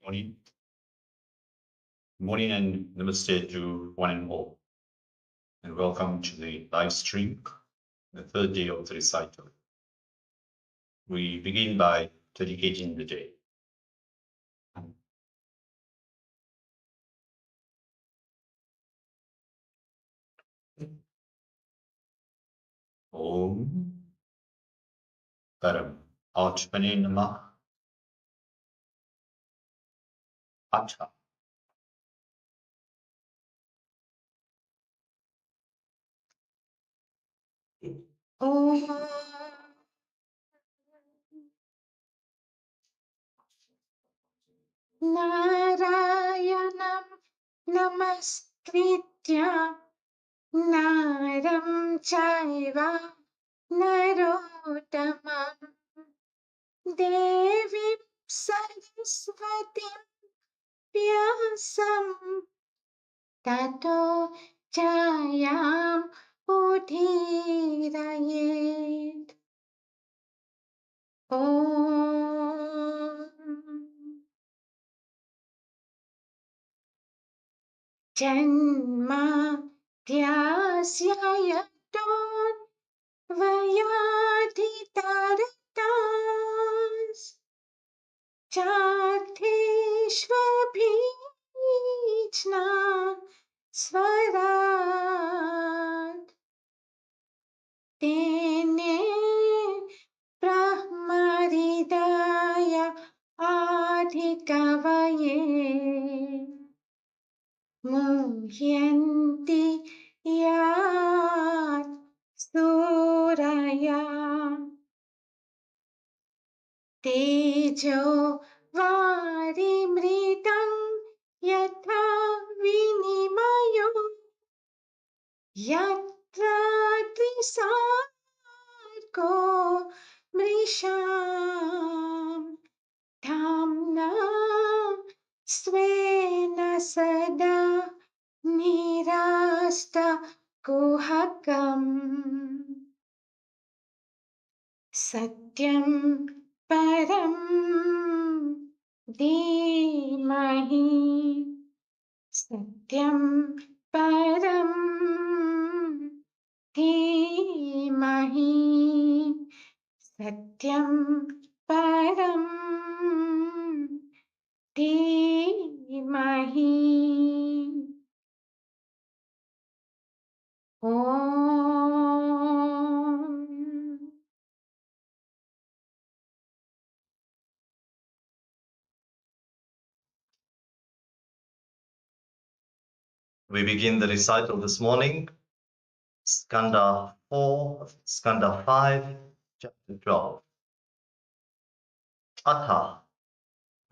Morning. Morning and namaste to one and all. And welcome to the live stream, the third day of the recital. We begin by dedicating the day. Om Param Atmane Namah Atha. Om Narayanam Namaskritya Naram Chaiva Narottamam Devim Saraswatim Vyasam Tato Jayam Udhirayet Om Janma Tyasya Yaton Vayadi Taratas Chatheshvabhijna Swarat Tene Brahmaridaya Adhikavaye Muhyanti Yat Suraya Tejo Varimritam Yatha Vinimayo Yatra Trisargo Mrisham Dhamna Svena Sada Nirasta Kuhakam Satyam Param Dhimahi Satyam Param Dhimahi Satyam Param Dhimahi Om We begin the recital this morning, Skanda 4, Skanda 5, chapter 12. Atha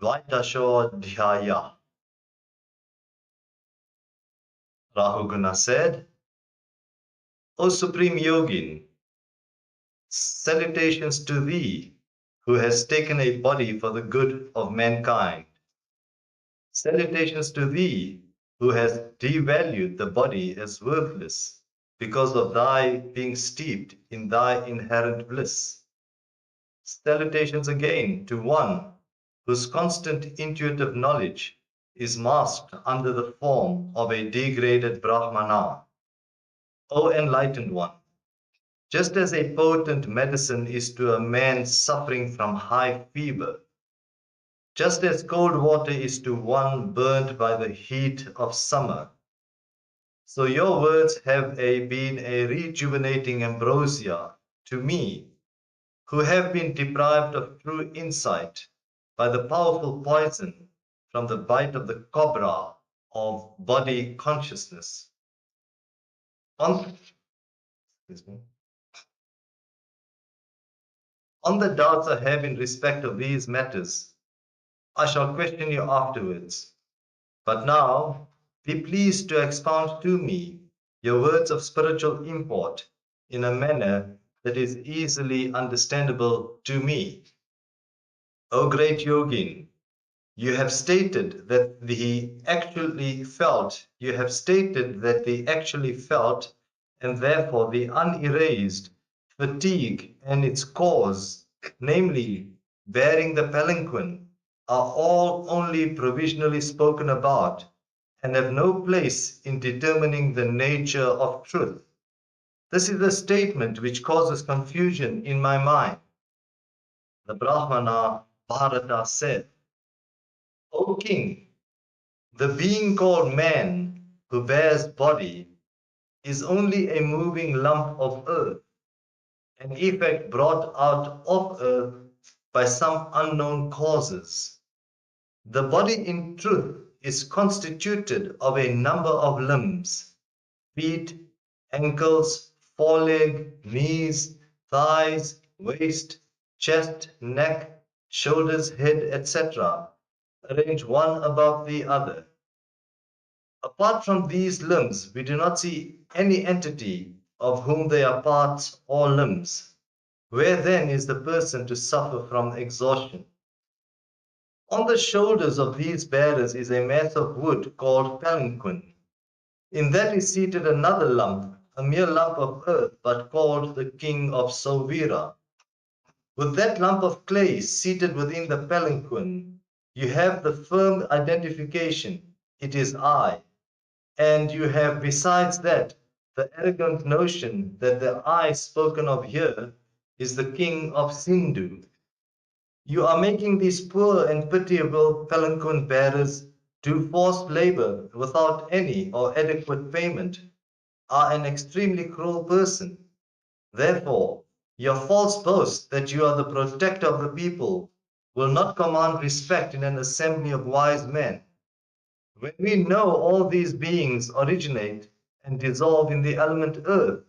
Dvaidashodhyaya. Rahuguna said, O Supreme Yogin, salutations to thee, who has taken a body for the good of mankind. Salutations to thee, who has devalued the body as worthless because of thy being steeped in thy inherent bliss. Salutations again to one whose constant intuitive knowledge is masked under the form of a degraded Brahmana. O enlightened one, just as a potent medicine is to a man suffering from high fever, just as cold water is to one burnt by the heat of summer, so your words have been a rejuvenating ambrosia to me, who have been deprived of true insight by the powerful poison from the bite of the cobra of body consciousness. On, on the doubts I have in respect of these matters, I shall question you afterwards. But now, be pleased to expound to me your words of spiritual import in a manner that is easily understandable to me. O great yogin, you have stated that the actually felt, and therefore the unerased, fatigue and its cause, namely bearing the palanquin, are all only provisionally spoken about and have no place in determining the nature of truth. This is a statement which causes confusion in my mind. The Brahmana Bharata said, O king, the being called man who bears body is only a moving lump of earth, an effect brought out of earth by some unknown causes. The body in truth is constituted of a number of limbs: feet, ankles, foreleg, knees, thighs, waist, chest, neck, shoulders, head, etc., arranged one above the other. Apart from these limbs, we do not see any entity of whom they are parts or limbs. Where then is the person to suffer from exhaustion? On the shoulders of these bearers is a mass of wood called palanquin. In that is seated another lump, a mere lump of earth, but called the king of Sovira. With that lump of clay seated within the palanquin, you have the firm identification, it is I. And you have besides that the arrogant notion that the I spoken of here is the king of Sindhu. You are making these poor and pitiable palanquin bearers do forced labor without any or adequate payment, are an extremely cruel person. Therefore, your false boast that you are the protector of the people will not command respect in an assembly of wise men. When we know all these beings originate and dissolve in the element earth,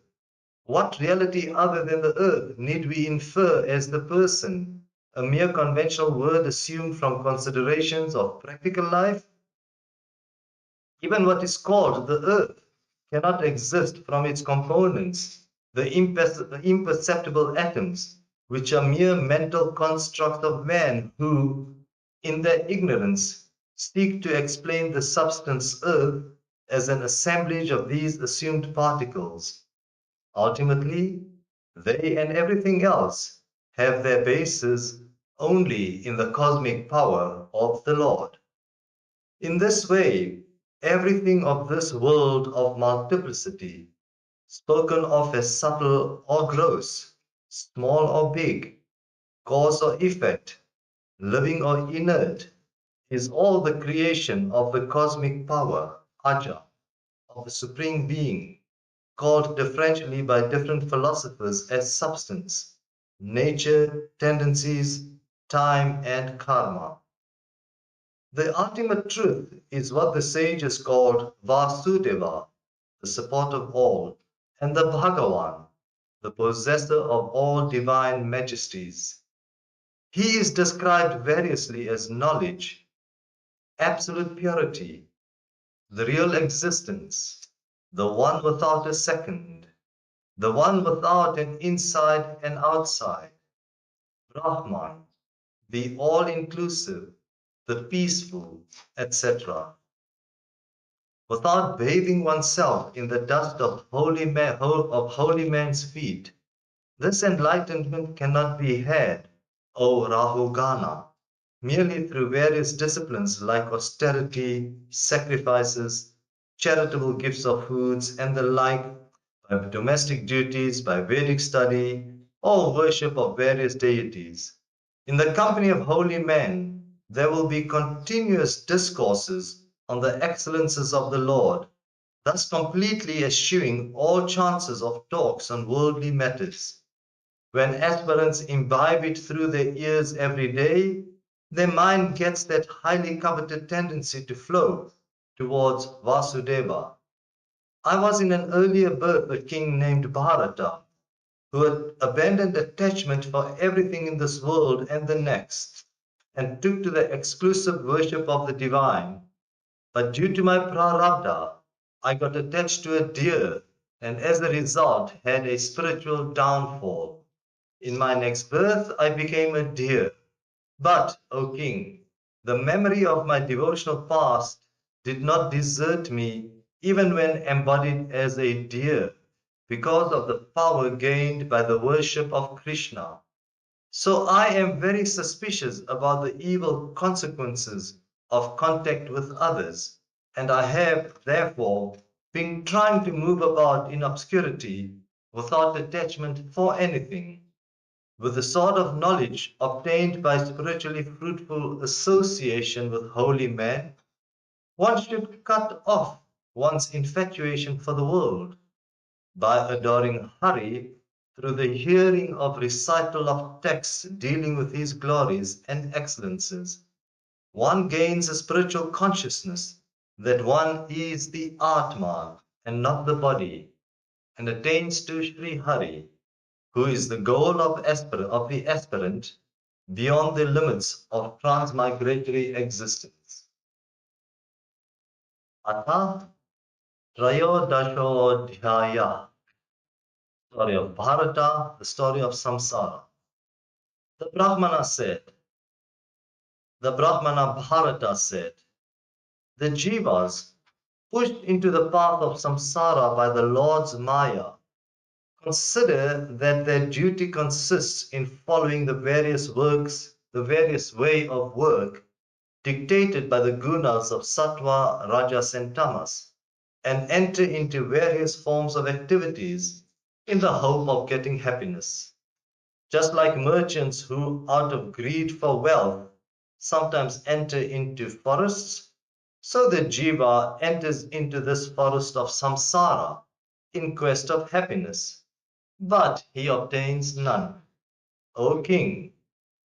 what reality other than the earth need we infer as the person, a mere conventional word assumed from considerations of practical life? Even what is called the earth cannot exist from its components, the imperceptible atoms, which are mere mental constructs of men who, in their ignorance, seek to explain the substance earth as an assemblage of these assumed particles. Ultimately, they and everything else have their basis only in the cosmic power of the Lord. In this way, everything of this world of multiplicity, spoken of as subtle or gross, small or big, cause or effect, living or inert, is all the creation of the cosmic power, Aja, of the Supreme Being, called differentially by different philosophers as substance, nature, tendencies, time, and karma. The ultimate truth is what the sages called Vasudeva, the support of all, and the Bhagavan, the possessor of all divine majesties. He is described variously as knowledge, absolute purity, the real existence, the one without a second, the one without an inside and outside, Brahman, the all-inclusive, the peaceful, etc. Without bathing oneself in the dust of holy man's feet, this enlightenment cannot be had, O Rahugana, merely through various disciplines like austerity, sacrifices, charitable gifts of foods, and the like, by domestic duties, by Vedic study, or worship of various deities. In the company of holy men, there will be continuous discourses on the excellences of the Lord, thus completely eschewing all chances of talks on worldly matters. When aspirants imbibe it through their ears every day, their mind gets that highly coveted tendency to flow towards Vasudeva. I was in an earlier birth a king named Bharata, who had abandoned attachment for everything in this world and the next, and took to the exclusive worship of the divine. But due to my prarabdha, I got attached to a deer, and as a result had a spiritual downfall. In my next birth, I became a deer. But, O king, the memory of my devotional past did not desert me even when embodied as a deer, because of the power gained by the worship of Krishna. So I am very suspicious about the evil consequences of contact with others, and I have, therefore, been trying to move about in obscurity without attachment for anything. With the sort of knowledge obtained by spiritually fruitful association with holy men, one should cut off one's infatuation for the world. By adoring Hari through the hearing of recital of texts dealing with his glories and excellences, one gains a spiritual consciousness that one is the Atman and not the body, and attains to Sri Hari, who is the goal of the aspirant beyond the limits of transmigratory existence. Atha Trayodashodhyaya, story of Bharata, the story of Samsara. The Brahmana said, the Brahmana Bharata said, the Jivas, pushed into the path of samsara by the Lord's Maya, consider that their duty consists in following the various way of work dictated by the gunas of sattva, rajas, and tamas, and enter into various forms of activities in the hope of getting happiness. Just like merchants who, out of greed for wealth, sometimes enter into forests, so the jiva enters into this forest of samsara in quest of happiness, but he obtains none. O king,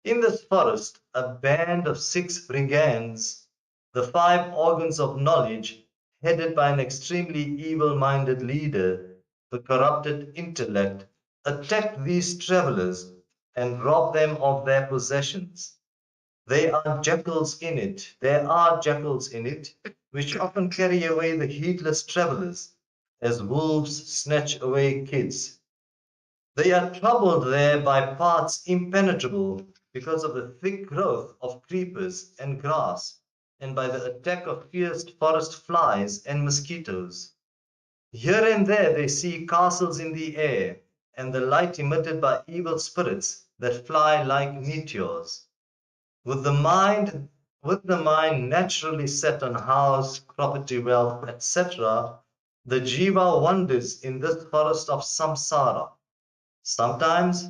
in this forest a band of 6 brigands, the 5 organs of knowledge, headed by an extremely evil-minded leader, the corrupted intellect, attacked these travelers and robbed them of their possessions. There are jackals in it, which often carry away the heedless travelers, as wolves snatch away kids. They are troubled there by paths impenetrable because of the thick growth of creepers and grass, and by the attack of fierce forest flies and mosquitoes. Here and there they see castles in the air, and the light emitted by evil spirits that fly like meteors. With the mind, with the mind naturally set on house, property, wealth, etc., the jiva wanders in this forest of samsara. Sometimes,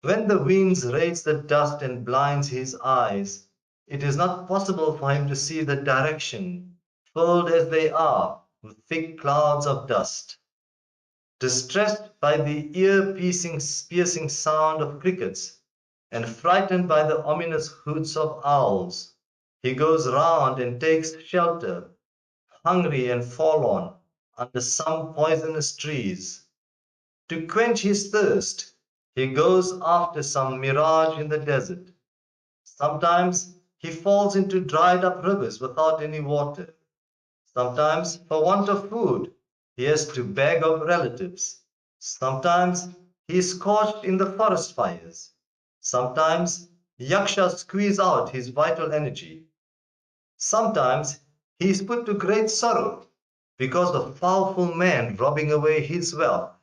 when the winds raise the dust and blinds his eyes, it is not possible for him to see the direction, filled as they are with thick clouds of dust. Distressed by the piercing sound of crickets, and frightened by the ominous hoots of owls, he goes round and takes shelter, hungry and forlorn, under some poisonous trees. To quench his thirst, he goes after some mirage in the desert. Sometimes he falls into dried up rivers without any water. Sometimes, for want of food, he has to beg of relatives. Sometimes he is scorched in the forest fires. Sometimes yakshas squeeze out his vital energy. Sometimes he is put to great sorrow because of powerful men robbing away his wealth.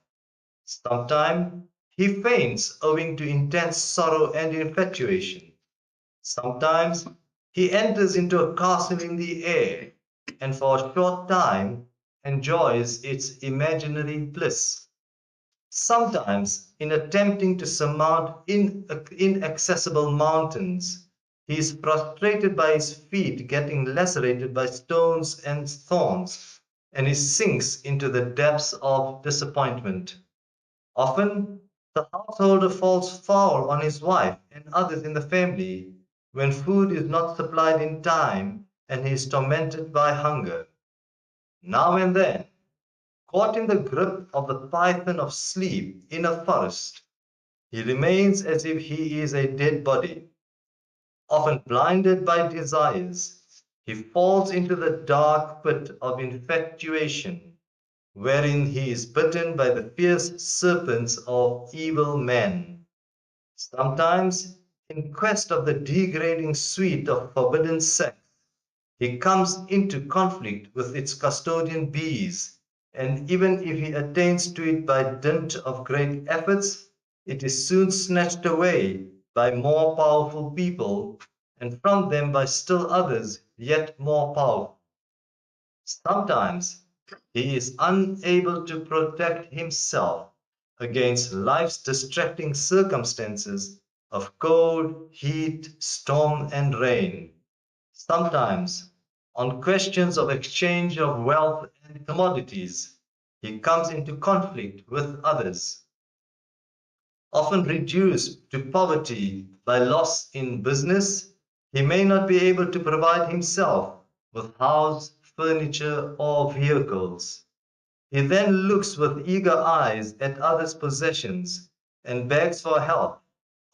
Sometimes he faints owing to intense sorrow and infatuation. Sometimes he enters into a castle in the air and for a short time enjoys its imaginary bliss. Sometimes, in attempting to surmount inaccessible mountains, he is prostrated by his feet getting lacerated by stones and thorns, and he sinks into the depths of disappointment. Often, the householder falls foul on his wife and others in the family when food is not supplied in time and he is tormented by hunger. Now and then, caught in the grip of the python of sleep in a forest, he remains as if he is a dead body, often blinded by desires. He falls into the dark pit of infatuation, wherein he is bitten by the fierce serpents of evil men. Sometimes, in quest of the degrading sweet of forbidden sex, he comes into conflict with its custodian bees, and even if he attains to it by dint of great efforts, it is soon snatched away by more powerful people, and from them by still others yet more powerful. Sometimes he is unable to protect himself against life's distracting circumstances of cold, heat, storm, and rain. Sometimes, on questions of exchange of wealth and commodities, he comes into conflict with others, often reduced to poverty by loss in business. He may not be able to provide himself with house, furniture, or vehicles. He then looks with eager eyes at others' possessions and begs for help,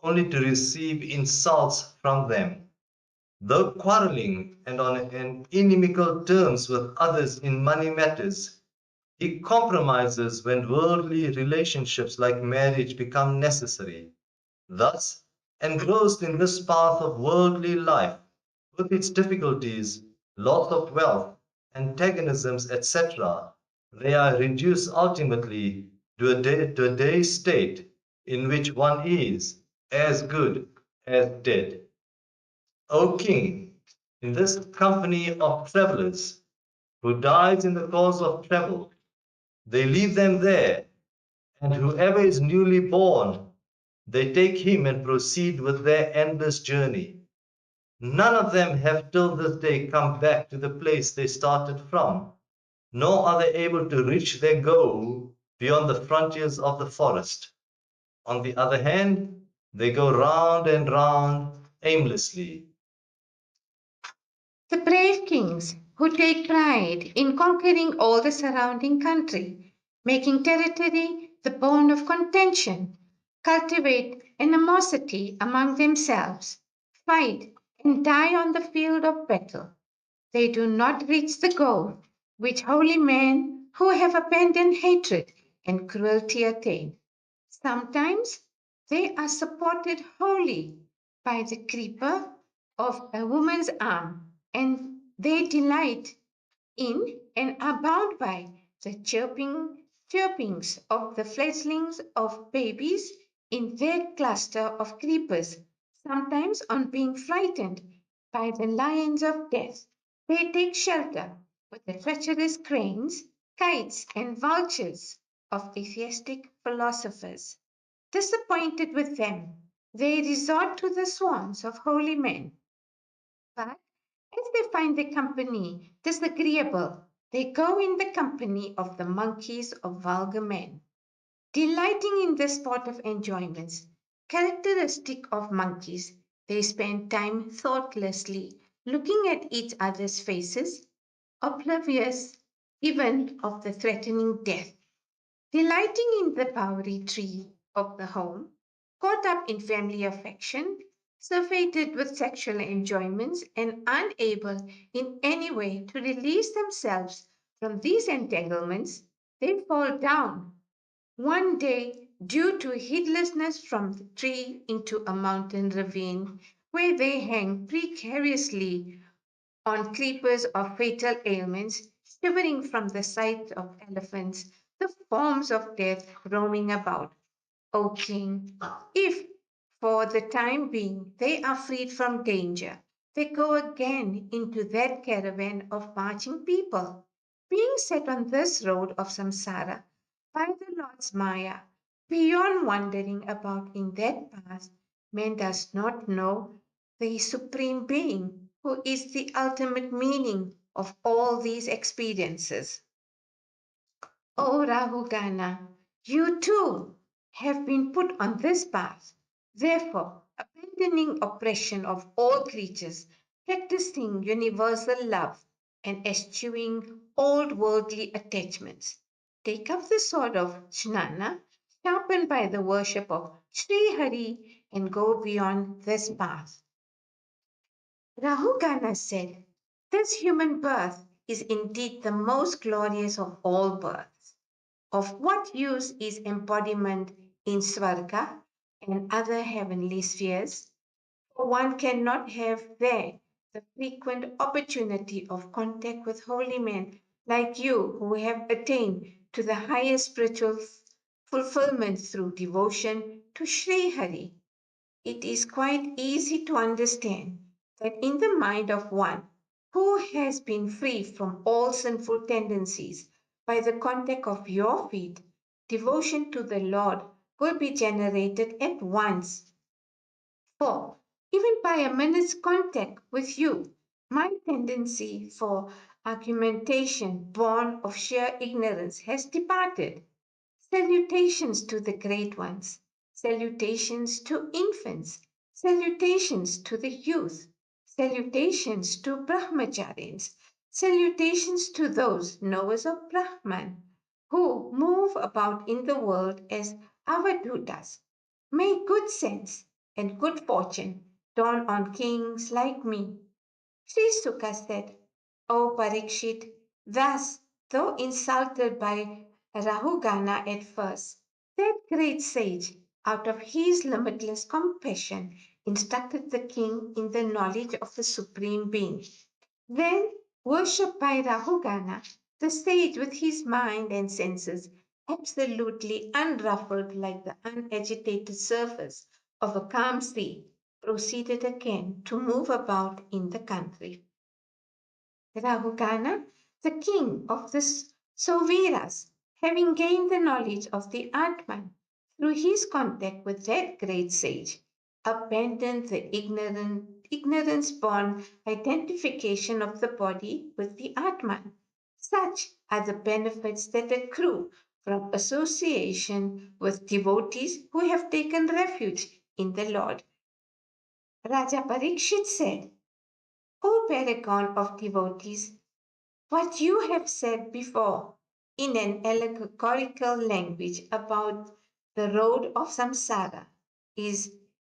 only to receive insults from them. Though quarreling and on inimical terms with others in money matters, he compromises when worldly relationships like marriage become necessary. Thus, engrossed in this path of worldly life, with its difficulties, loss of wealth, antagonisms, etc., they are reduced ultimately to a day state in which one is as good as dead. O King, in this company of travelers who dies in the course of travel, they leave them there, and whoever is newly born, they take him and proceed with their endless journey. None of them have till this day come back to the place they started from, nor are they able to reach their goal beyond the frontiers of the forest. On the other hand, they go round and round aimlessly. The brave kings who take pride in conquering all the surrounding country, making territory the bone of contention, cultivate animosity among themselves, fight and die on the field of battle. They do not reach the goal which holy men who have abandoned hatred and cruelty attain. Sometimes they are supported wholly by the creeper of a woman's arm, and they delight in and are bound by the chirpings of the fledglings of babies in their cluster of creepers. Sometimes, on being frightened by the lions of death, they take shelter with the treacherous cranes, kites, and vultures of atheistic philosophers. Disappointed with them, they resort to the swans of holy men. But as they find the company disagreeable, they go in the company of the monkeys of vulgar men, delighting in the sport of enjoyments. Characteristic of monkeys, they spend time thoughtlessly looking at each other's faces, oblivious even of the threatening death. Delighting in the bowery tree of the home, caught up in family affection, surfeited with sexual enjoyments, and unable in any way to release themselves from these entanglements, they fall down one day due to heedlessness from the tree into a mountain ravine where they hang precariously on creepers of fatal ailments, shivering from the sight of elephants, the forms of death roaming about. O King, if for the time being they are freed from danger, they go again into that caravan of marching people, being set on this road of samsara by the Lord's Maya, beyond wandering about in that path, man does not know the Supreme Being, who is the ultimate meaning of all these experiences. O Rahugana, you too have been put on this path. Therefore, abandoning oppression of all creatures, practicing universal love, and eschewing old worldly attachments, take up the sword of Jnana, sharpened by the worship of Sri Hari, and go beyond this path. Rahugana said, this human birth is indeed the most glorious of all births. Of what use is embodiment in Swarga and other heavenly spheres? For one cannot have there the frequent opportunity of contact with holy men like you who have attained to the highest spiritual fulfillment through devotion to Sri Hari. it is quite easy to understand that in the mind of one who has been free from all sinful tendencies by the contact of your feet, devotion to the Lord will be generated at once. For even by a minute's contact with you, my tendency for argumentation born of sheer ignorance has departed. Salutations to the great ones, salutations to infants, salutations to the youth, salutations to Brahmacharis, salutations to those knowers of Brahman who move about in the world as avadutas. May good sense and good fortune dawn on kings like me. Sri Sukha said, O Parikshit, thus, though insulted by Rahugana at first, that great sage, out of his limitless compassion, instructed the king in the knowledge of the Supreme Being. Then, worshipped by Rahugana, the sage with his mind and senses absolutely unruffled like the unagitated surface of a calm sea, proceeded again to move about in the country. Rahugana, the king of the Soviras, having gained the knowledge of the Atman through his contact with that great sage, abandoned the ignorance born identification of the body with the Atman. Such are the benefits that accrue from association with devotees who have taken refuge in the Lord. Raja Parikshit said, O paragon of devotees, what you have said before in an allegorical language about the road of samsara is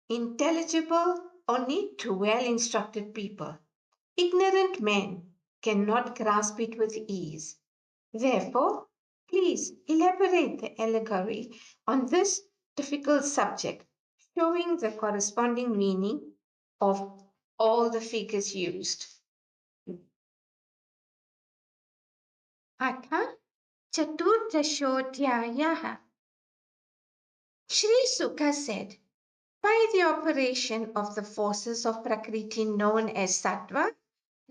intelligible only to well instructed people. Ignorant men cannot grasp it with ease. Therefore, please elaborate the allegory on this difficult subject, showing the corresponding meaning of all the figures used. अथ चतुर्दशोऽध्यायः Sri Sukha said, by the operation of the forces of Prakriti known as Sattva,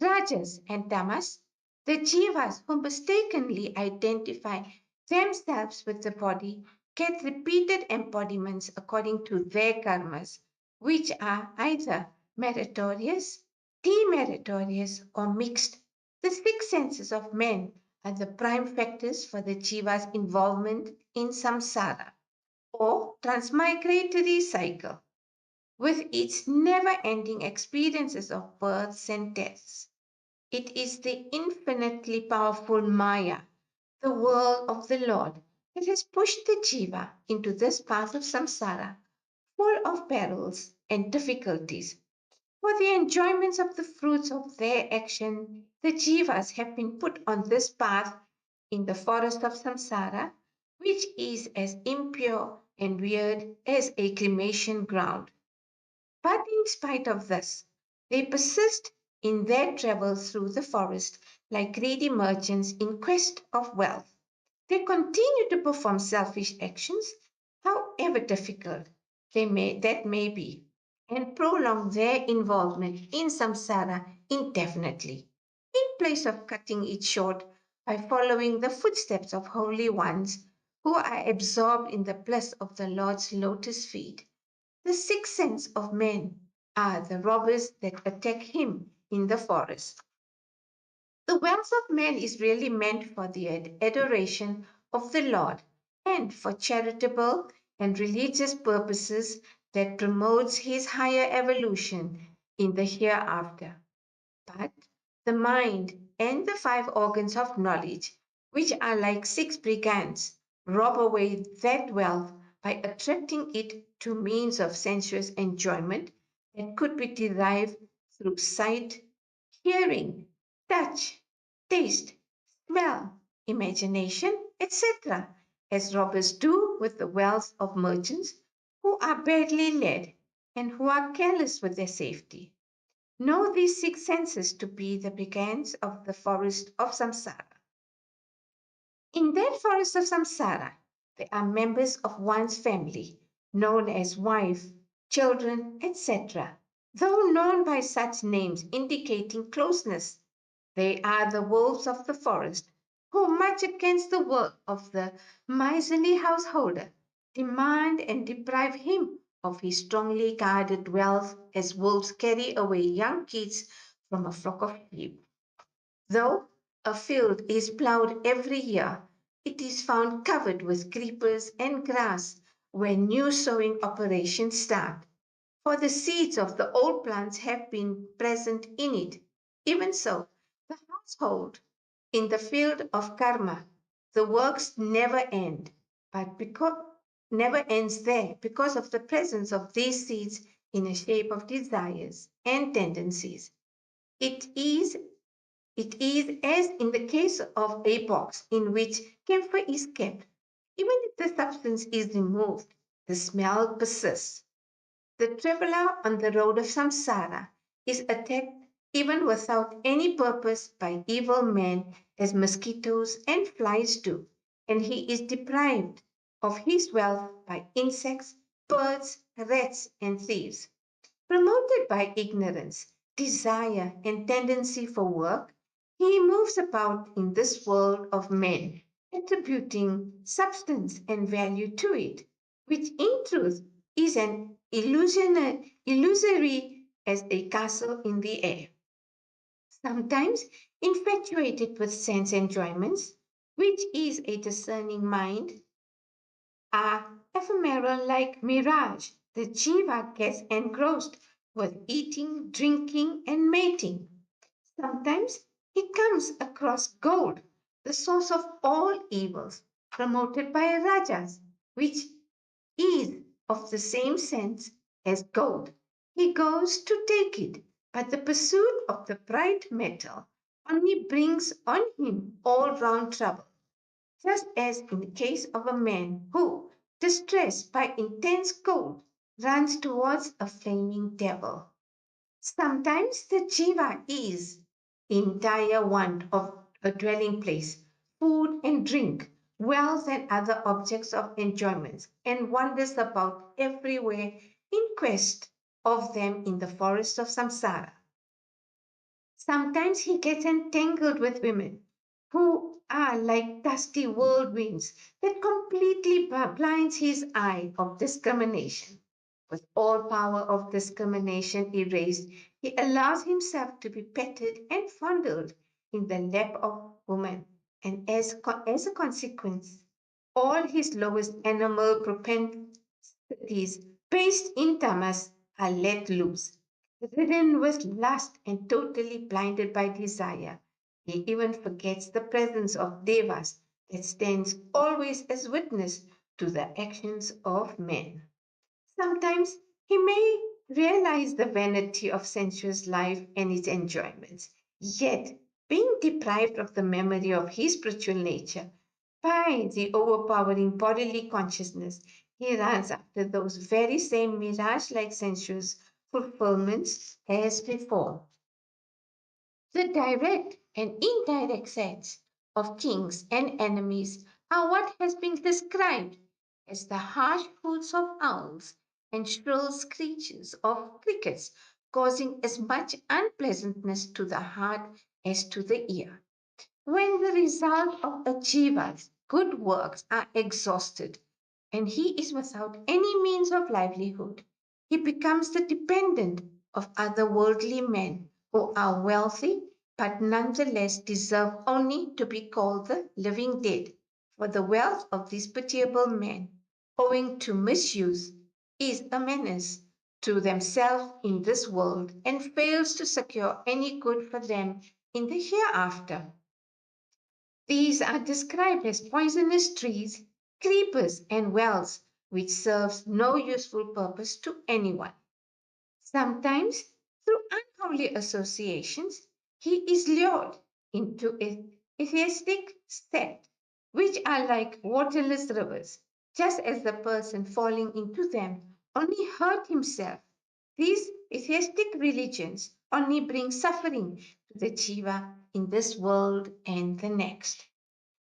Rajas, and Tamas, the Jivas who mistakenly identify themselves with the body get repeated embodiments according to their karmas, which are either meritorious, demeritorious, or mixed. The six senses of men are the prime factors for the Jiva's involvement in samsara, or transmigratory cycle, with its never ending experiences of births and deaths. It is the infinitely powerful Maya, the world of the Lord, that has pushed the Jiva into this path of samsara, full of perils and difficulties. For the enjoyments of the fruits of their action, the Jivas have been put on this path in the forest of samsara, which is as impure and weird as a cremation ground. But in spite of this, they persist in their travels through the forest like greedy merchants in quest of wealth. They continue to perform selfish actions, however difficult that may be, and prolong their involvement in samsara indefinitely, in place of cutting it short by following the footsteps of holy ones who are absorbed in the bliss of the Lord's lotus feet. The sixth sense of men are the robbers that attack him in the forest. The wealth of man is really meant for the adoration of the Lord and for charitable and religious purposes that promotes his higher evolution in the hereafter. But the mind and the five organs of knowledge, which are like six brigands, rob away that wealth by attracting it to means of sensuous enjoyment that could be derived through sight, hearing, touch, taste, smell, imagination, etc., as robbers do with the wealth of merchants who are badly led and who are careless with their safety. Know these six senses to be the brigands of the forest of samsara. In that forest of samsara, there are members of one's family, known as wife, children, etc., though known by such names indicating closeness. They are the wolves of the forest, who, much against the will of the miserly householder, demand and deprive him of his strongly guarded wealth as wolves carry away young kids from a flock of sheep. Though a field is plowed every year, it is found covered with creepers and grass when new sowing operations start, for the seeds of the old plants have been present in it. Even so, the household in the field of karma, the works never end, but because never ends there because of the presence of these seeds in the shape of desires and tendencies. It is it is as in the case of a box in which camphor is kept. Even if the substance is removed, the smell persists. The traveler on the road of samsara is attacked even without any purpose by evil men as mosquitoes and flies do, and he is deprived of his wealth by insects, birds, rats, and thieves. Promoted by ignorance, desire, and tendency for work, he moves about in this world of men, attributing substance and value to it, which in truth is an illusory as a castle in the air. Sometimes infatuated with sense enjoyments, which is a discerning mind, are ephemeral like mirage. The jiva gets engrossed with eating, drinking, and mating. Sometimes he comes across gold, the source of all evils, promoted by rajas, which is of the same sense as gold. He goes to take it, but the pursuit of the bright metal only brings on him all round trouble, just as in the case of a man who, distressed by intense cold, runs towards a flaming devil. Sometimes the jiva is in dire want of a dwelling place, food and drink, wealth and other objects of enjoyment, and wanders about everywhere in quest of them in the forest of samsara. Sometimes he gets entangled with women who are like dusty whirlwinds that completely blinds his eye of discrimination. With all power of discrimination erased, he allows himself to be petted and fondled in the lap of woman, and as a consequence, all his lowest animal propensities, based in tamas, are let loose. Ridden with lust and totally blinded by desire, he even forgets the presence of devas that stands always as witness to the actions of men. Sometimes he may realize the vanity of sensuous life and its enjoyments, yet, being deprived of the memory of his spiritual nature by the overpowering bodily consciousness, he runs after those very same mirage like sensuous fulfillments as before. The direct and indirect sense of kings and enemies are what has been described as the harsh hoots of owls and shrill screeches of crickets, causing as much unpleasantness to the heart as to the ear. When the result of a jiva's good works are exhausted and he is without any means of livelihood, he becomes the dependent of other worldly men who are wealthy but nonetheless deserve only to be called the living dead. For the wealth of these pitiable men, owing to misuse, is a menace to themselves in this world and fails to secure any good for them in the hereafter. These are described as poisonous trees, creepers, and wells, which serves no useful purpose to anyone. Sometimes, through unholy associations, he is lured into atheistic sects, which are like waterless rivers, just as the person falling into them only hurt himself. These atheistic religions only bring suffering to the jiva in this world and the next.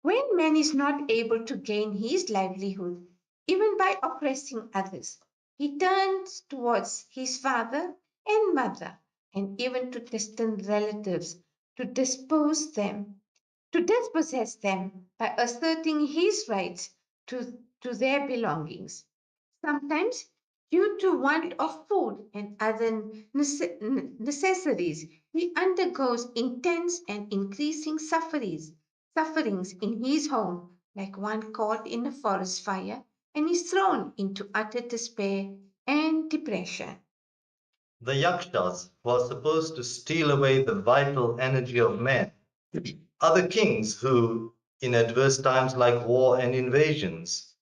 When man is not able to gain his livelihood, even by oppressing others, He turns towards his father and mother, and even to distant relatives, to dispose them, to dispossess them by asserting his rights to their belongings. Sometimes, due to want of food and other necessities, he undergoes intense and increasing sufferings in his home, like one caught in a forest fire, and is thrown into utter despair and depression. The yakshas, who are supposed to steal away the vital energy of man, are the kings who, in adverse times like war and invasions,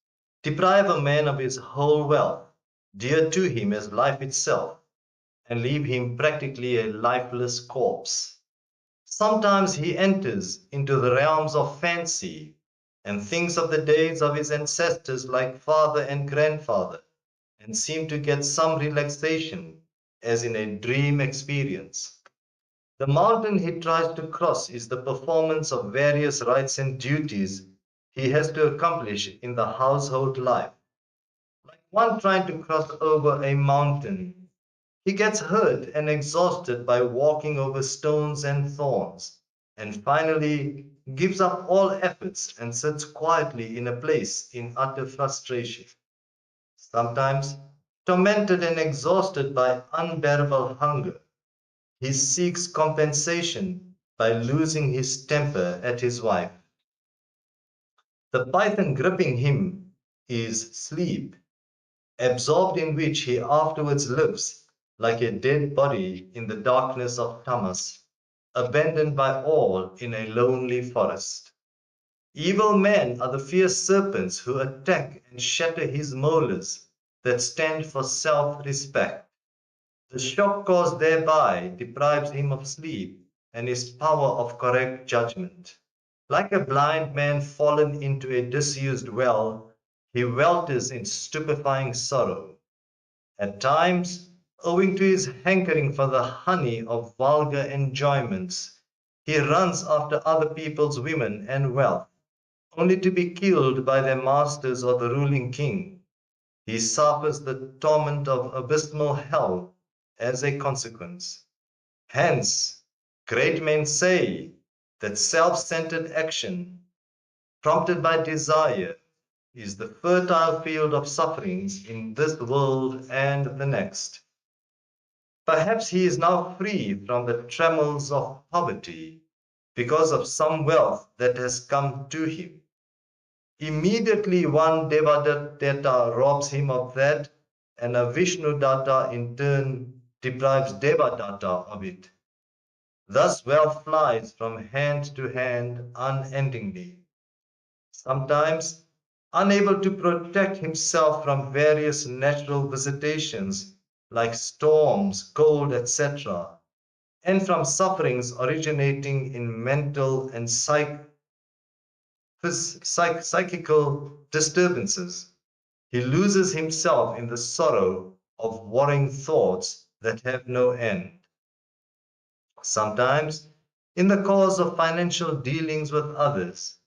deprive a man of his whole wealth, dear to him as life itself, and leave him practically a lifeless corpse. Sometimes he enters into the realms of fancy and thinks of the days of his ancestors like father and grandfather, and seem to get some relaxation as in a dream experience. The mountain he tries to cross is the performance of various rites and duties he has to accomplish in the household life. Like one trying to cross over a mountain, he gets hurt and exhausted by walking over stones and thorns, and finally gives up all efforts and sits quietly in a place in utter frustration. Sometimes, tormented and exhausted by unbearable hunger, he seeks compensation by losing his temper at his wife. The python gripping him is sleep, absorbed in which he afterwards lives like a dead body in the darkness of tamas, abandoned by all in a lonely forest. Evil men are the fierce serpents who attack and shatter his molars that stand for self-respect. The shock caused thereby deprives him of sleep and his power of correct judgment. Like a blind man fallen into a disused well, he welters in stupefying sorrow. At times, owing to his hankering for the honey of vulgar enjoyments, he runs after other people's women and wealth, only to be killed by their masters or the ruling king. He suffers the torment of abysmal hell as a consequence. Hence, great men say that self-centered action, prompted by desire, is the fertile field of sufferings in this world and the next. Perhaps he is now free from the trammels of poverty because of some wealth that has come to him. Immediately one Devadatta robs him of that, and a Vishnu Datta in turn deprives Devadatta of it. Thus wealth flies from hand to hand unendingly. Sometimes, unable to protect himself from various natural visitations like storms, cold, etc., and from sufferings originating in mental and psychical disturbances, he loses himself in the sorrow of warring thoughts that have no end. Sometimes, in the course of financial dealings with others,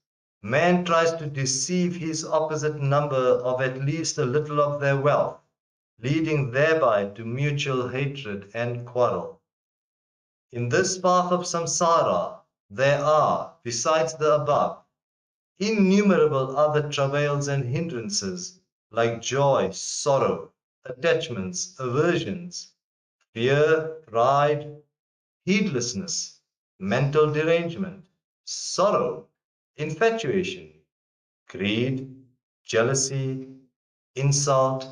man tries to deceive his opposite number of at least a little of their wealth, leading thereby to mutual hatred and quarrel. In this path of samsara, there are, besides the above, innumerable other travails and hindrances like joy, sorrow, attachments, aversions, fear, pride, heedlessness, mental derangement, sorrow, infatuation, greed, jealousy, insult,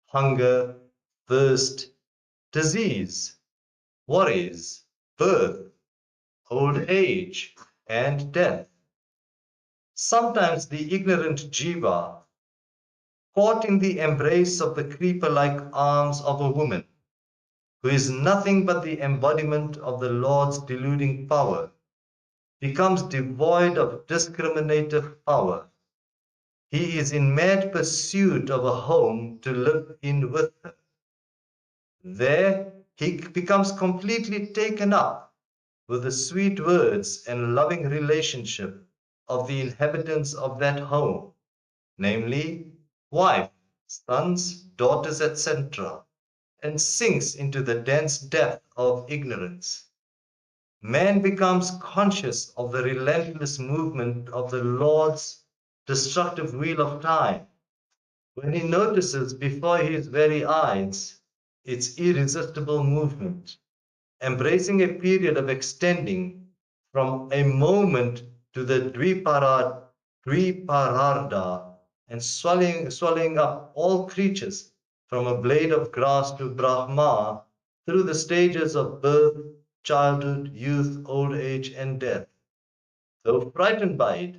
hunger, thirst, disease, worries, birth, old age, and death. Sometimes the ignorant jiva, caught in the embrace of the creeper-like arms of a woman, who is nothing but the embodiment of the Lord's deluding power, becomes devoid of discriminative power. He is in mad pursuit of a home to live in with her. There he becomes completely taken up with the sweet words and loving relationship of the inhabitants of that home, namely wife, sons, daughters, etc., and sinks into the dense depth of ignorance. Man becomes conscious of the relentless movement of the Lord's destructive wheel of time when he notices before his very eyes its irresistible movement, embracing a period of extending from a moment to the Dvipararda and swallowing up all creatures from a blade of grass to Brahma through the stages of birth, childhood, youth, old age, and death. Though frightened by it,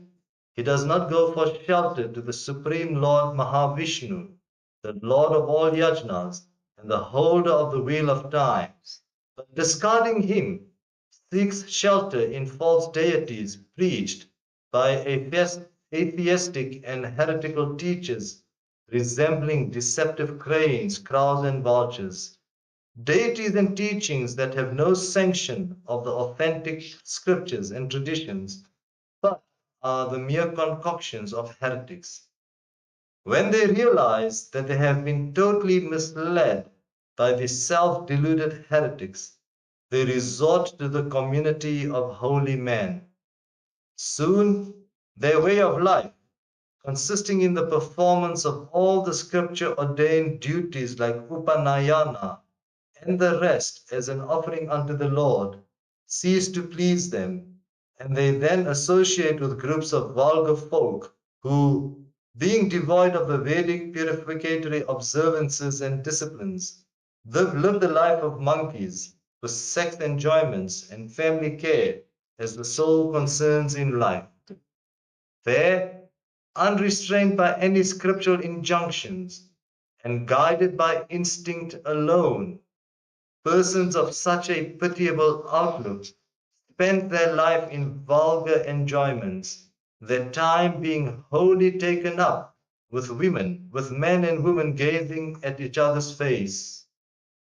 he does not go for shelter to the Supreme Lord Mahavishnu, the Lord of all yajnas and the holder of the wheel of time, but discarding him, seeks shelter in false deities preached by atheistic and heretical teachers resembling deceptive cranes, crows, and vultures. Deities and teachings that have no sanction of the authentic scriptures and traditions, but are the mere concoctions of heretics. When they realize that they have been totally misled by these self-deluded heretics, they resort to the community of holy men. Soon, their way of life, consisting in the performance of all the scripture-ordained duties like Upanayana and the rest as an offering unto the Lord, cease to please them, and they then associate with groups of vulgar folk who, being devoid of the Vedic purificatory observances and disciplines, live the life of monkeys with sex enjoyments and family care as the sole concerns in life. There, unrestrained by any scriptural injunctions and guided by instinct alone, persons of such a pitiable outlook spend their life in vulgar enjoyments, their time being wholly taken up with women, with men and women gazing at each other's face.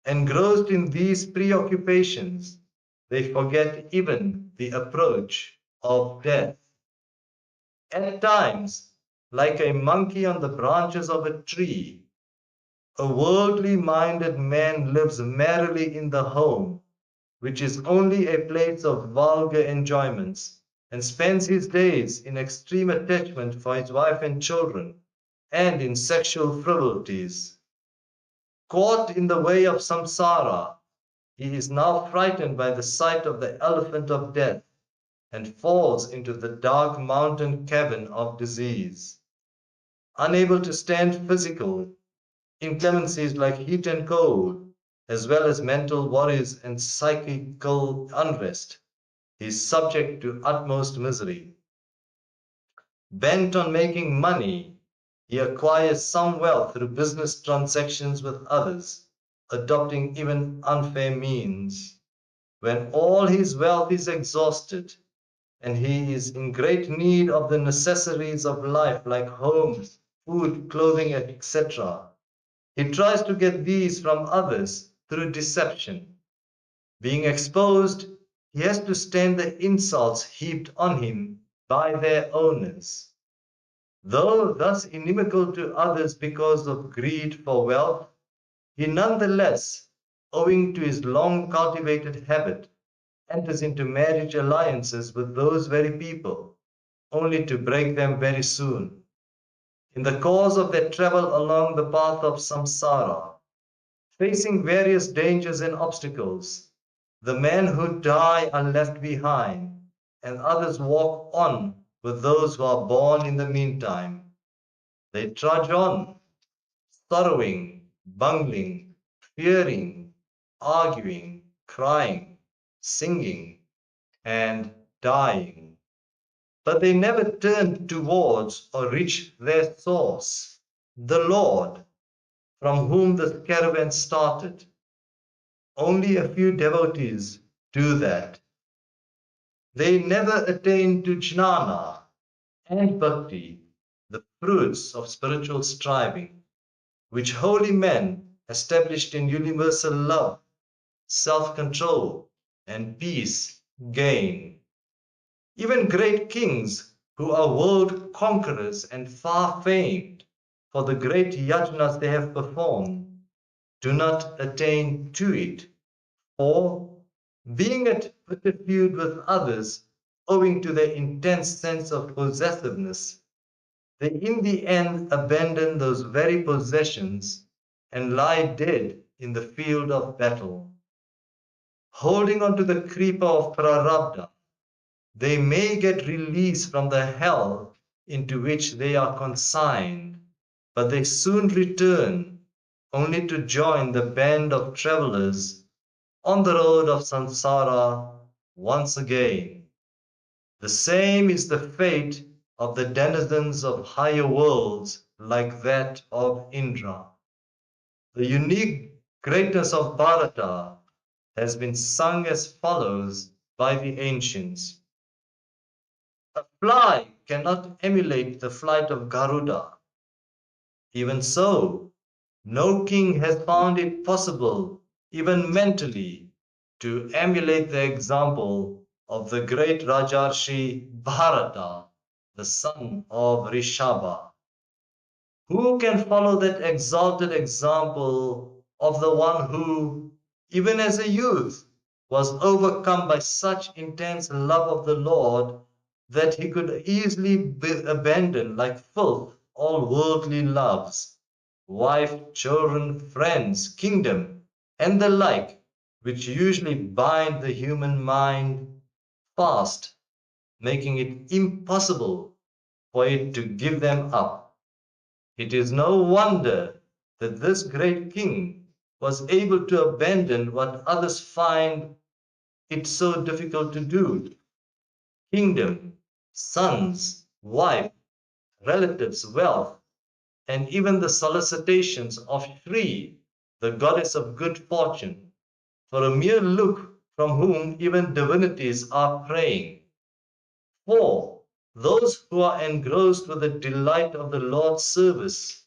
Engrossed in these preoccupations, they forget even the approach of death. At times, like a monkey on the branches of a tree, a worldly minded man lives merrily in the home, which is only a place of vulgar enjoyments, and spends his days in extreme attachment for his wife and children, and in sexual frivolities. Caught in the way of samsara, he is now frightened by the sight of the elephant of death, and falls into the dark mountain cavern of disease. Unable to stand physical inclemencies like heat and cold, as well as mental worries and psychical unrest, he is subject to utmost misery. Bent on making money, he acquires some wealth through business transactions with others, adopting even unfair means. When all his wealth is exhausted, and he is in great need of the necessaries of life like homes, food, clothing, etc., he tries to get these from others through deception. Being exposed, he has to stand the insults heaped on him by their owners. Though thus inimical to others because of greed for wealth, he nonetheless, owing to his long cultivated habit, enters into marriage alliances with those very people, only to break them very soon. In the course of their travel along the path of samsara, facing various dangers and obstacles, the men who die are left behind, and others walk on with those who are born in the meantime. They trudge on, sorrowing, bungling, fearing, arguing, crying, singing, and dying. But they never turn towards or reach their source, the Lord, from whom the caravan started. Only a few devotees do that. They never attain to jnana and bhakti, the fruits of spiritual striving, which holy men established in universal love, self-control, and peace gain. Even great kings who are world conquerors and far famed for the great yajnas they have performed, do not attain to it. For, being at feud with others, owing to their intense sense of possessiveness, they in the end abandon those very possessions and lie dead in the field of battle. Holding on to the creeper of prarabdha, they may get release from the hell into which they are consigned, but they soon return only to join the band of travelers on the road of samsara once again. The same is the fate of the denizens of higher worlds like that of Indra. The unique greatness of Bharata has been sung as follows by the ancients. A fly cannot emulate the flight of Garuda. Even so, no king has found it possible, even mentally, to emulate the example of the great Rajarshi Bharata, the son of Rishabha. Who can follow that exalted example of the one who, even as a youth, was overcome by such intense love of the Lord that he could easily abandon like filth all worldly loves, wife, children, friends, kingdom, and the like, which usually bind the human mind fast, making it impossible for it to give them up. It is no wonder that this great king was able to abandon what others find it so difficult to do: kingdom, sons, wife, relatives, wealth, and even the solicitations of Shri, the goddess of good fortune, for a mere look from whom even divinities are praying. For those who are engrossed with the delight of the Lord's service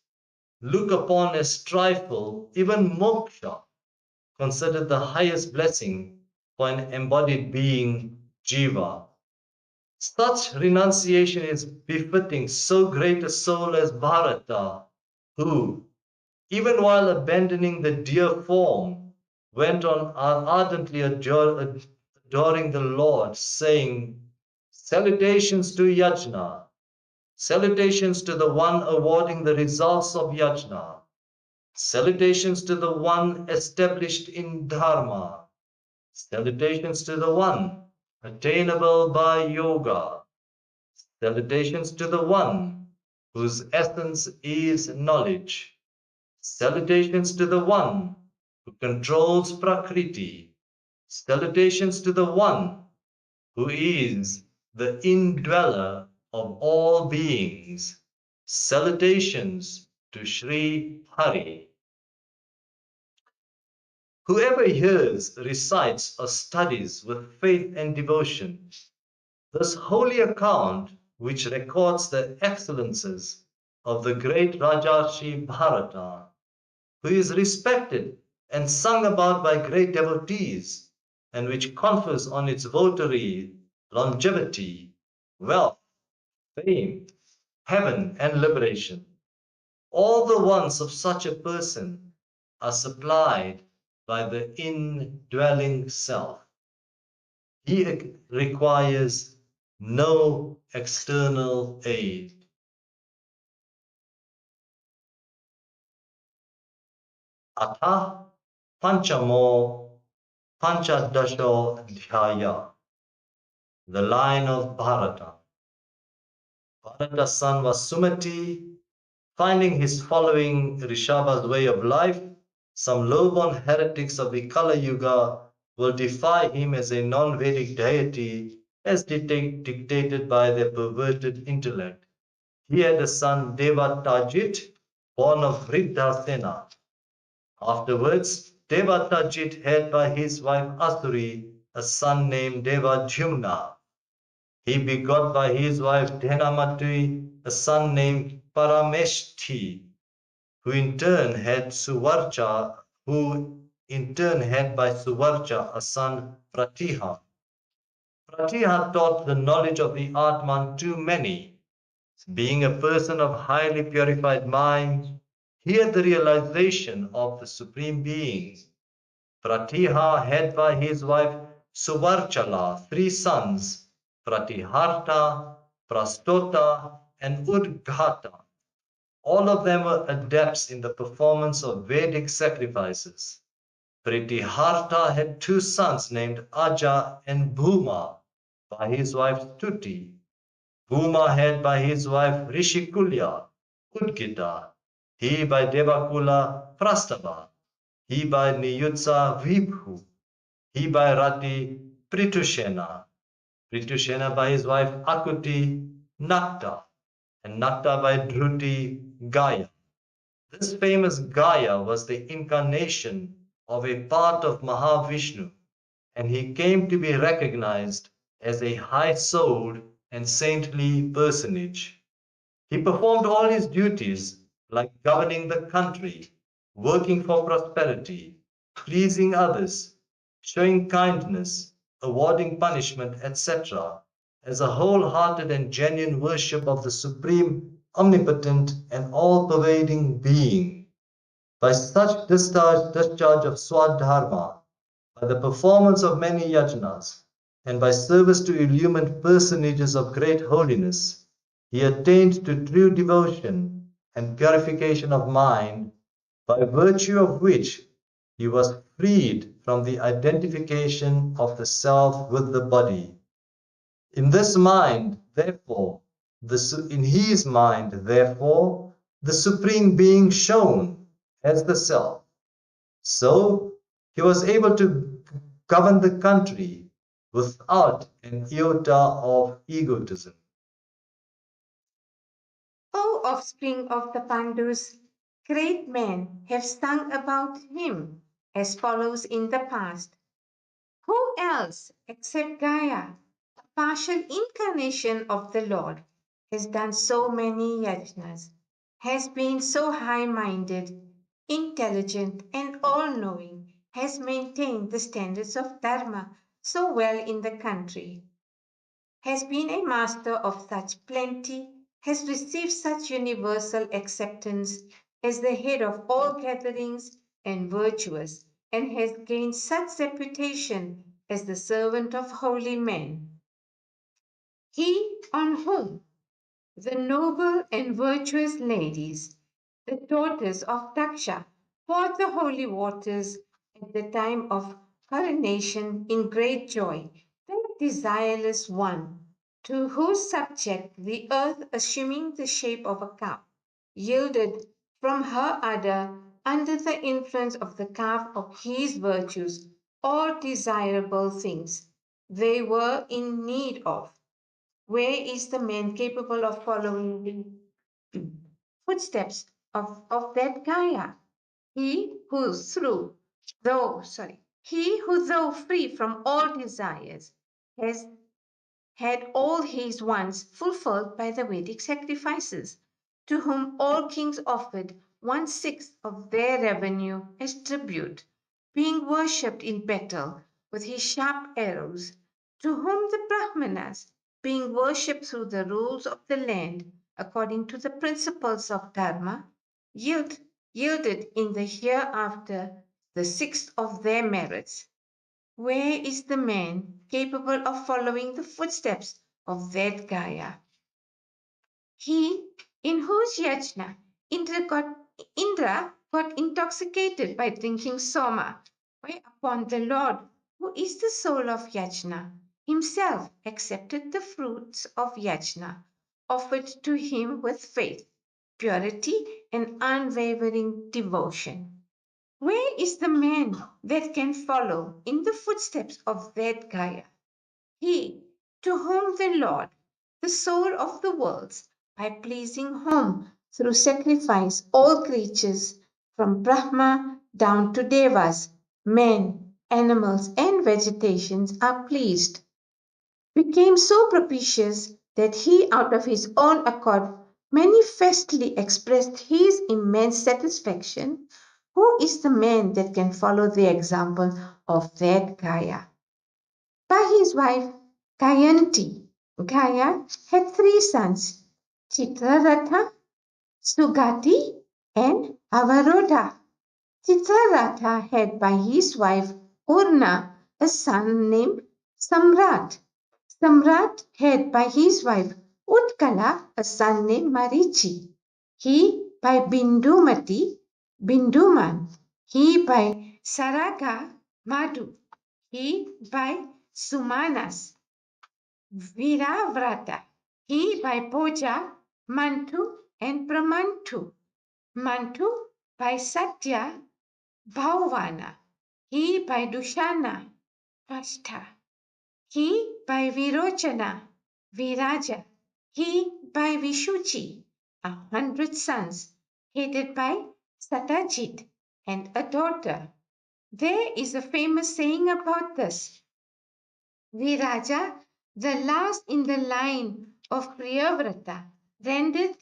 look upon as trifle, even moksha, considered the highest blessing for an embodied being, jiva. Such renunciation is befitting so great a soul as Bharata, who, even while abandoning the dear form, went on ardently adoring the Lord, saying, Salutations to Yajna, salutations to the one awarding the results of Yajna, salutations to the one established in Dharma, salutations to the one attainable by yoga, salutations to the one whose essence is knowledge, salutations to the one who controls Prakriti, salutations to the one who is the indweller of all beings, salutations to Sri Hari. Whoever hears, recites, or studies with faith and devotion this holy account, which records the excellences of the great Rajarshi Bharata, who is respected and sung about by great devotees, and which confers on its votary longevity, wealth, fame, heaven, and liberation. All the wants of such a person are supplied by the indwelling self. He requires no external aid. Atha Panchamo Panchadasho Dhyaya, the line of Bharata. Bharata's son was Sumati. Finding his following Rishabha's way of life, some low-born heretics of the Kala Yuga will defy him as a non-Vedic deity as dictated by their perverted intellect. He had a son Devatajit, born of Vriddhasena. Afterwards, Devatajit had by his wife Asuri a son named Devajumna. He begot by his wife Dhenamati a son named Parameshti, who in turn had by Suvarcha a son Pratiha. Pratiha taught the knowledge of the Atman to many. Being a person of highly purified mind, he had the realization of the Supreme Being. Pratiha had by his wife Suvarchala 3 sons, Pratiharta, Prastota, and Udghata. All of them were adepts in the performance of Vedic sacrifices. Pratiharta had 2 sons named Aja and Bhuma by his wife Stuti. Bhuma had by his wife Rishikulya, Udgita, he by Devakula Prastava, he by Niyutsa Vibhu, he by Rati Pritushena, Pritushena by his wife Akuti Nakta, and Nakta by Dhruti Gaya. This famous Gaya was the incarnation of a part of Mahavishnu, and he came to be recognized as a high-souled and saintly personage. He performed all his duties like governing the country, working for prosperity, pleasing others, showing kindness, awarding punishment, etc., as a wholehearted and genuine worship of the supreme, omnipotent, and all-pervading being. By such discharge of swadharma, by the performance of many yajnas, and by service to illumined personages of great holiness, he attained to true devotion and purification of mind, by virtue of which he was freed from the identification of the self with the body. In this mind, therefore, in his mind, therefore, the Supreme Being shone as the self. So he was able to govern the country without an iota of egotism. O offspring of the Pandus, great men have sung about him as follows in the past. Who else except Gaia, a partial incarnation of the Lord, has done so many yajnas, has been so high minded, intelligent, and all knowing, has maintained the standards of Dharma so well in the country, has been a master of such plenty, has received such universal acceptance as the head of all gatherings and virtuous, and has gained such reputation as the servant of holy men. He on whom the noble and virtuous ladies, the daughters of Daksha, poured the holy waters at the time of coronation in great joy, that desireless one, to whose subject the earth, assuming the shape of a cow, yielded from her udder under the influence of the calf of his virtues all desirable things they were in need of. Where is the man capable of following the footsteps of that Gaia? He who through he who though free from all desires has had all his wants fulfilled by the Vedic sacrifices, to whom all kings offered 1/6 of their revenue as tribute, being worshipped in battle with his sharp arrows, to whom the Brahmanas, being worshipped through the rules of the land according to the principles of Dharma, yielded in the hereafter the sixth of their merits. Where is the man capable of following the footsteps of that Gaia? He in whose yajna Indra got intoxicated by drinking soma, whereupon the Lord, who is the soul of yajna, himself accepted the fruits of yajna offered to him with faith, purity, and unwavering devotion. Where is the man that can follow in the footsteps of that Gaia? He to whom the Lord, the soul of the worlds, by pleasing whom through sacrifice all creatures from Brahma down to Devas, men, animals, and vegetations are pleased, became so propitious that he out of his own accord manifestly expressed his immense satisfaction. Who is the man that can follow the example of that Gaia? By his wife Gayanti, Gaya had 3 sons, Chitraratha, Sugati, and Avaroda. Chitraratha had by his wife Urna a son named Samrat. Samrat had by his wife Utkala a son named Marichi. He by Bindumati Binduman. He by Saraga Madhu. He by Sumanas Viravrata. He by Poja Mantu and Pramantu. Mantu by Satya Bhauvana. He by Dushana Pastha. He by Virochana Viraja. He by Vishuchi, 100 sons, headed by Satyajit and a daughter. There is a famous saying about this. Viraja, the last in the line of Priyavrata, rendered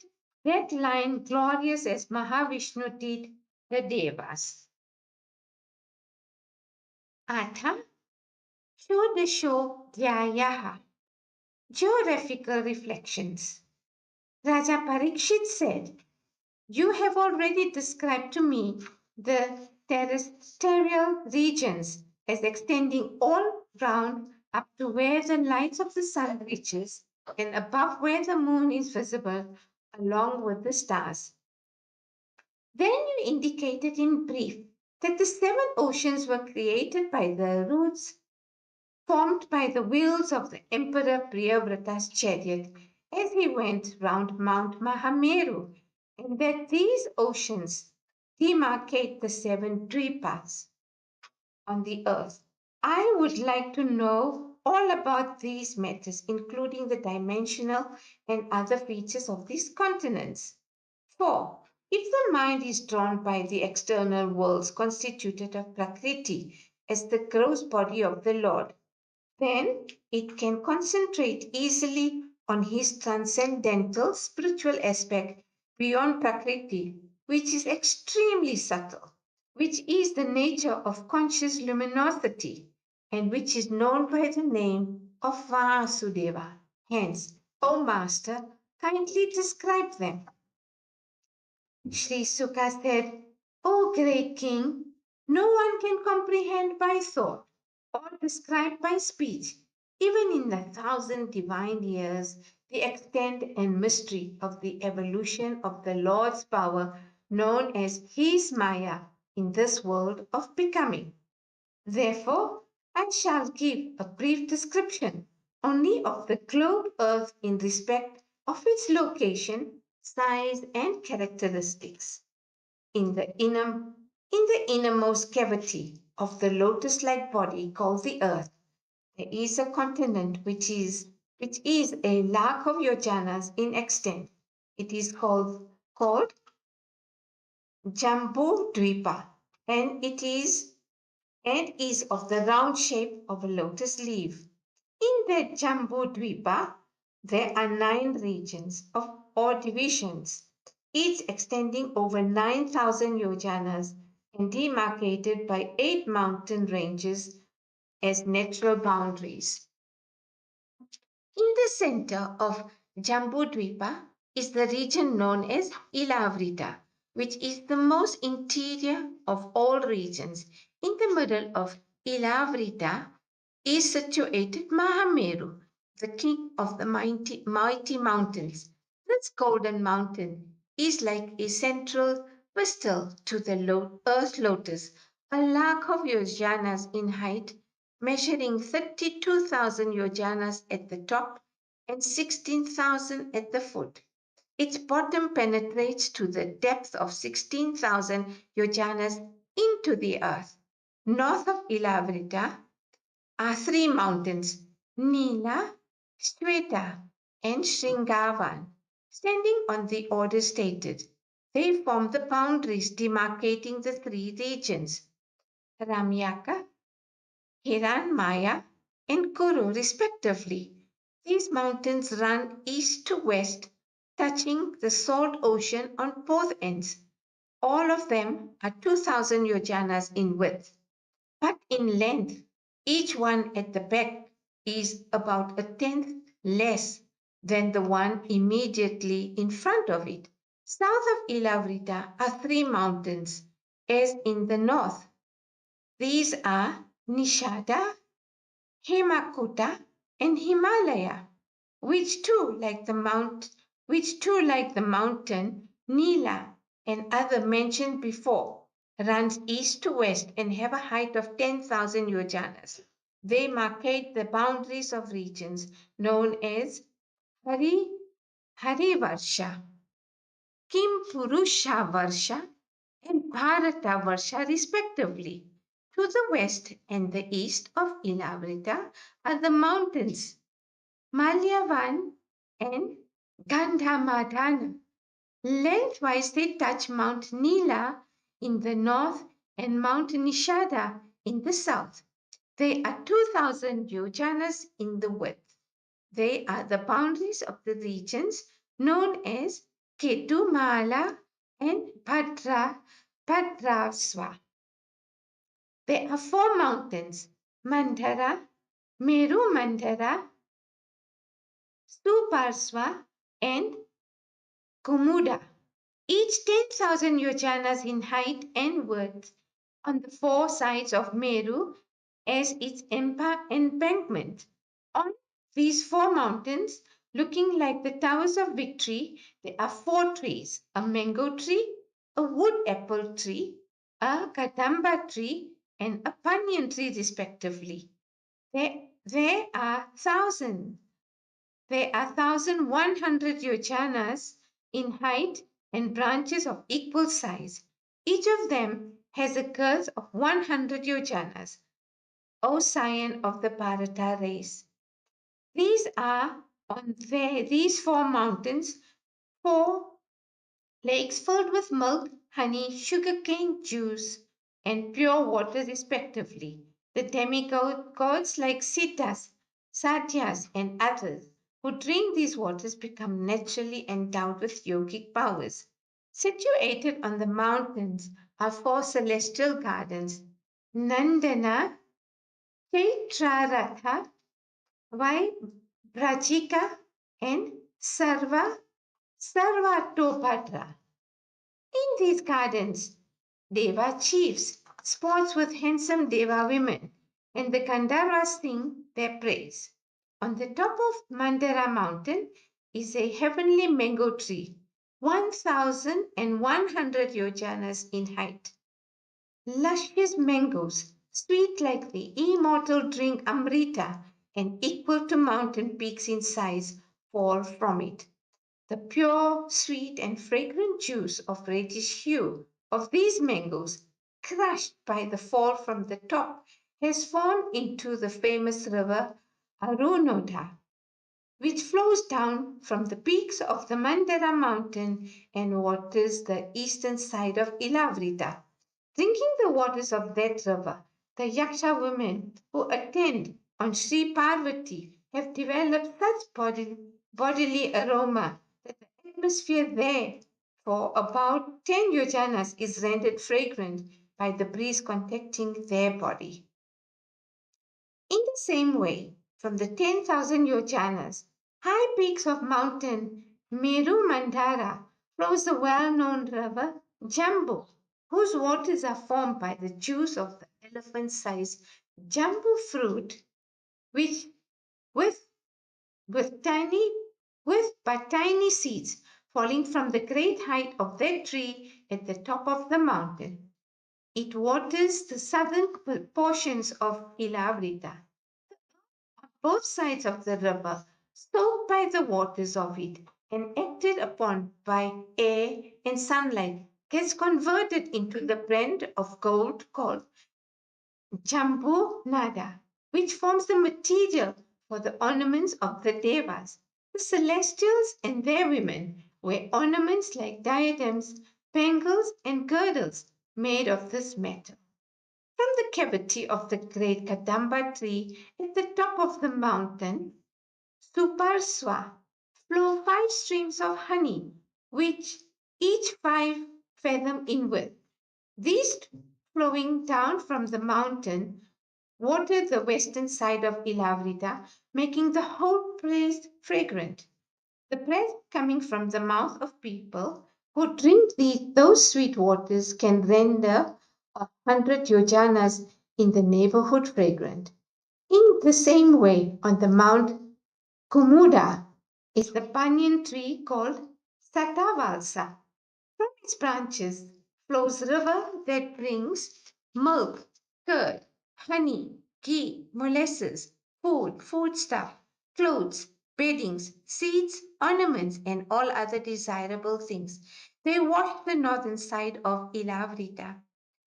that line glorious as Mahavishnu did the Devas. Atha Shodasho Dhyayaha. Geographical reflections. Raja Parikshit said, "You have already described to me the terrestrial regions as extending all round up to where the light of the sun reaches and above where the moon is visible along with the stars. Then you indicated in brief that the seven oceans were created by the roots formed by the wheels of the Emperor Priyavrata's chariot as he went round Mount Mahameru, and that these oceans demarcate the seven dvipas on the earth. I would like to know all about these matters, including the dimensional and other features of these continents. For if the mind is drawn by the external worlds constituted of Prakriti as the gross body of the Lord, then it can concentrate easily on his transcendental spiritual aspect beyond Prakriti, which is extremely subtle, which is the nature of conscious luminosity, and which is known by the name of Vasudeva. Hence, O Master, kindly describe them. Sri Sukha said, "O great king, no one can comprehend by thought or describe by speech, even in the 1,000 divine years, the extent and mystery of the evolution of the Lord's power known as His Maya in this world of becoming. Therefore, I shall give a brief description only of the globe earth in respect of its location, size, and characteristics. In the innermost cavity of the lotus-like body called the earth, there is a continent which is a lakh of yojanas in extent. It is called Jambu Dvipa, and is of the round shape of a lotus leaf. In the Jambudvipa, there are 9 regions or divisions, each extending over 9,000 yojanas and demarcated by 8 mountain ranges as natural boundaries. In the center of Jambudvipa is the region known as Ilavrita, which is the most interior of all regions. In the middle of Ilavrita is situated Mahameru, the king of the mighty mountains. This golden mountain is like a central pistil to the earth lotus, a lakh of yojanas in height, measuring 32,000 yojanas at the top and 16,000 at the foot. Its bottom penetrates to the depth of 16,000 yojanas into the earth. North of Ilavrita are 3 mountains, Nila, Shweta, and Shringavan, standing on the order stated. They form the boundaries demarcating the 3 regions, Ramyaka, Hiranmaya, and Kuru, respectively. These mountains run east to west, touching the salt ocean on both ends. All of them are 2,000 yojanas in width, but in length, each one at the back is about a tenth less than the one immediately in front of it. South of Ilavrita are three mountains, as in the north. These are Nishada, Hemakuta, and Himalaya, which too, like the mountain Nila and other mentioned before, runs east to west and have a height of 10,000 yojanas. They markate the boundaries of regions known as Hari Harivarsha, Kim Purusha Varsha, and Bharata Varsha, respectively. To the west and the east of Ilavrita are the mountains Malyavan and Gandhamadhana. Lengthwise, they touch Mount Nila in the north and Mount Nishada in the south. They are 2,000 yojanas in the width. They are the boundaries of the regions known as Ketumala and Bhadrasva. There are four mountains Mandhara, Meru Mandhara, Suparsva, and Kumuda, each 10,000 yojanas in height and width on the four sides of Meru as its embankment. On these four mountains, looking like the towers of victory, there are four trees a mango tree, a wood apple tree, a kadamba tree, and a banyan tree, respectively. There are thousands they are 1,100 yojanas in height and branches of equal size. Each of them has a girth of 100 yojanas, O scion of the Bharata race. These are these four mountains, four lakes filled with milk, honey, sugarcane juice, and pure water, respectively. The demigods like Siddhas, Satyas, and others who drink these waters become naturally endowed with yogic powers. Situated on the mountains are four celestial gardens Nandana, Chaitraratha, Brajika, and Sarvatopatra. In these gardens, Deva chiefs sports with handsome Deva women, and the Gandharvas sing their praise. On the top of Mandara mountain is a heavenly mango tree, 1,100 yojanas in height. Luscious mangoes, sweet like the immortal drink Amrita and equal to mountain peaks in size, fall from it. The pure, sweet, and fragrant juice of reddish hue of these mangoes, crushed by the fall from the top, has formed into the famous river Arunoda, which flows down from the peaks of the Mandara mountain and waters the eastern side of Ilavrita. Drinking the waters of that river, the Yaksha women who attend on Sri Parvati have developed such bodily aroma that the atmosphere there for about 10 yojanas is rendered fragrant by the breeze contacting their body. In the same way, from the 10,000 yojanas, high peaks of mountain Meru Mandara flows the well-known river Jambu, whose waters are formed by the juice of the elephant-sized jambu fruit, which with, with tiny with but tiny seeds falling from the great height of that tree at the top of the mountain. It waters the southern portions of Ilavrita both sides of the river, soaked by the waters of it, and acted upon by air and sunlight, gets converted into the blend of gold called jambu nada, which forms the material for the ornaments of the devas. The celestials and their women wear ornaments like diadems, bangles, and girdles made of this metal. From the cavity of the great Kadamba tree at the top of the mountain, Suparswa, flow 5 streams of honey, which each 5 fathom in width. These flowing down from the mountain water the western side of Ilavrita, making the whole place fragrant. The breath coming from the mouth of people who drink those sweet waters can render 100 yojanas in the neighborhood fragrant. In the same way, on the Mount Kumuda is the banyan tree called Satavalsa. From its branches flows river that brings milk, curd, honey, ghee, molasses, foodstuff, clothes, beddings, seeds, ornaments, and all other desirable things. They wash the northern side of Ilavrita.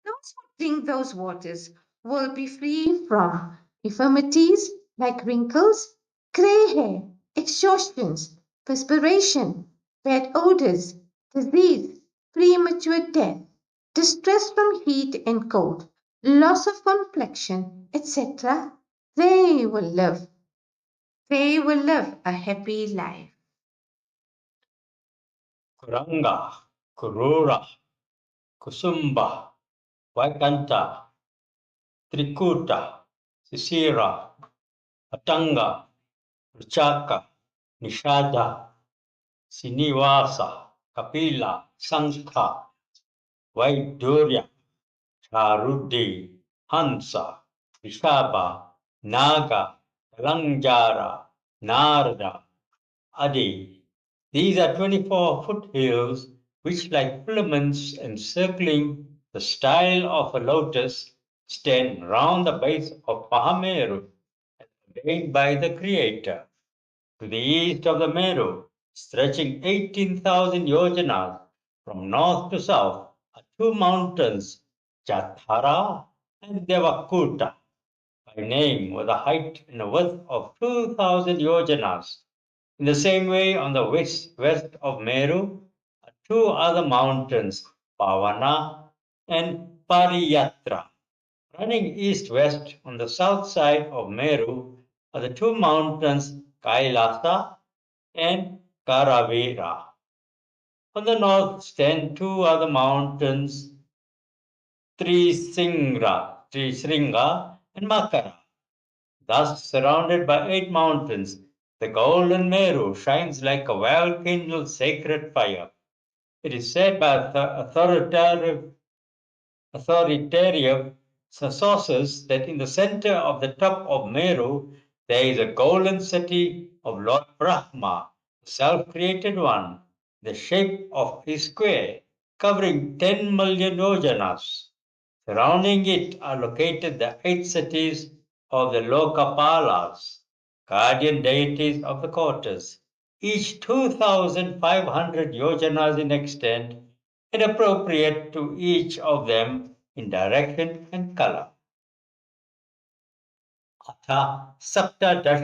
Those who drink those waters will be free from infirmities like wrinkles, gray hair, exhaustions, perspiration, bad odors, disease, premature death, distress from heat and cold, loss of complexion, etc. They will live. They will live a happy life. Kuranga, Kurura, Kusumba, Vaikanta, Trikuta, Sisira, Atanga, Ruchaka, Nishada, Sinivasa, Kapila, Sankha, Vaidurya, Charudi, Hansa, Vishaba, Naga, Kalangjara, Narada, Adi. These are 24 foothills which, like filaments encircling the style of a lotus, stand round the base of Mahameru, ordained by the Creator. To the east of the Meru, stretching 18,000 yojanas from north to south, are two mountains, Jathara and Devakuta, by name, with a height and a width of 2,000 yojanas. In the same way, on the west of Meru are two other mountains, Pavana and Pariyatra. Running east-west on the south side of Meru are the two mountains Kailasa and Karavira. On the north stand two other mountains, Trisringa and Makara. Thus surrounded by 8 mountains, the golden Meru shines like a well-kindled sacred fire. It is said by authoritative sources that in the center of the top of Meru there is a golden city of Lord Brahma, the self-created one, the shape of a square, covering 10 million yojanas. Surrounding it are located the 8 cities of the Lokapalas, guardian deities of the quarters, each 2,500 yojanas in extent and appropriate to each of them in direction and color. अथ सप्तदश